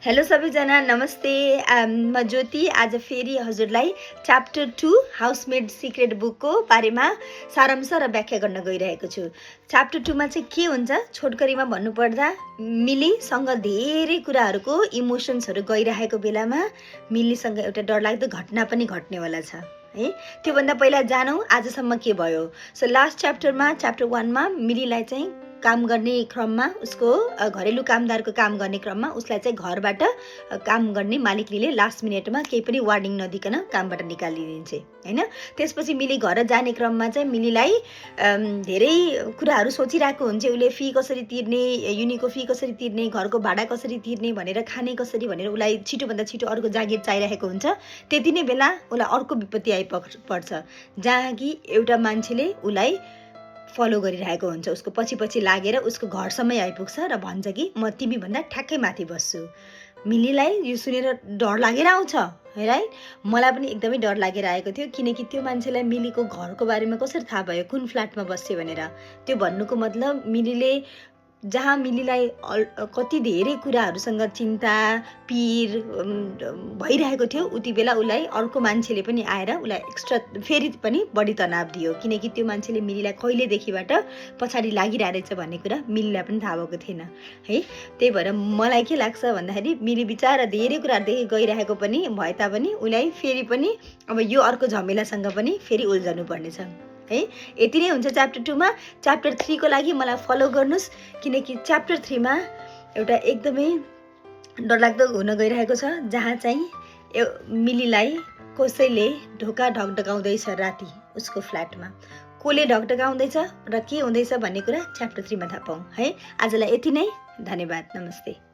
Hello सबैजना, नमस्ते। म ज्योति आज फेरि हजुरलाई च्याप्टर 2 हाउसमेड सिक्रेट बुकको बारेमा सारांश र व्याख्या गर्न गइरहेको छु। च्याप्टर 2 मा चाहिँ के हुन्छ, छोटकरीमा भन्नुपर्दा मिलीसँग धेरै कुराहरूको इमोसन्सहरू गइरहेको बेलामा मिलीसँग एउटा डरलाग्दो घटना पनि घट्नेवाला छ है। त्योभन्दा पहिला जानौँ आजसम्म के भयो। सो लास्ट च्याप्टरमा च्याप्टर 1 मा मिलीलाई चाहिँ काम गर्ने क्रममा उसको घरेलु कामदारको काम गर्ने क्रममा उसलाई चाहिँ घरबाट काम गर्ने मालिकले लास्ट मिनेटमा केही पनि वार्निङ नदिकन कामबाट निकालिदिन्छ हैन। त्यसपछि मिली घर जाने क्रममा चाहिँ मिलीलाई धेरै कुराहरू सोचिरहेको हुन्छ। उसले फी कसरी तिर्ने, युनिको फी कसरी तिर्ने, घरको भाडा कसरी तिर्ने भनेर, खाने कसरी भनेर उसलाई छिटोभन्दा छिटो अर्को जागिर चाहिरहेको हुन्छ। त्यति नै बेला उसलाई अर्को विपत्ति आइपर्छ जहाँ कि एउटा मान्छेले उसलाई फलो गरिरहेको हुन्छ, उसको पछि पछि लागेर उसको घरसम्मै आइपुग्छ र भन्छ कि म तिमीभन्दा ठ्याक्कै माथि बस्छु। मिलीलाई यो सुनेर डर लागेर आउँछ है। मलाई पनि एकदमै डर लागेर आएको थियो, किनकि त्यो मान्छेलाई मिलीको घरको बारेमा कसरी थाहा भयो, कुन फ्ल्याटमा बस्यो भनेर। त्यो भन्नुको मतलब मिलीले जहाँ मिलीलाई कति धेरै कुराहरूसँग चिन्ता पिर भइरहेको थियो, उति बेला उसलाई अर्को मान्छेले पनि आएर उसलाई एक्स्ट्रा फेरि पनि बढी तनाव दियो, किनकि त्यो मान्छेले मिलीलाई कहिलेदेखिबाट पछाडि लागिरहेछ भन्ने कुरा मिलीलाई पनि थाहा भएको थिएन है। त्यही भएर मलाई के लाग्छ भन्दाखेरि मिली बिचारा धेरै कुराहरूदेखि गइरहेको पनि भए तापनि उसलाई फेरि पनि अब यो अर्को झमेलासँग पनि फेरि उल्झनु पर्नेछ है। यति नै हुन्छ च्याप्टर 2 मा। च्याप्टर 3 को लागि मलाई फलो गर्नुस्, किनकि च्याप्टर 3 मा एउटा एकदमै डरलाग्दो हुन गइरहेको छ, जहाँ चाहिँ मिलीलाई कसैले ढोका ढकढकाउँदैछ राति उसको फ्ल्याटमा। कसले ढकढकाउँदैछ र के हुँदैछ भन्ने कुरा च्याप्टर 3 मा थाहा पाऊँ है। आजलाई यति नै, धन्यवाद, नमस्ते।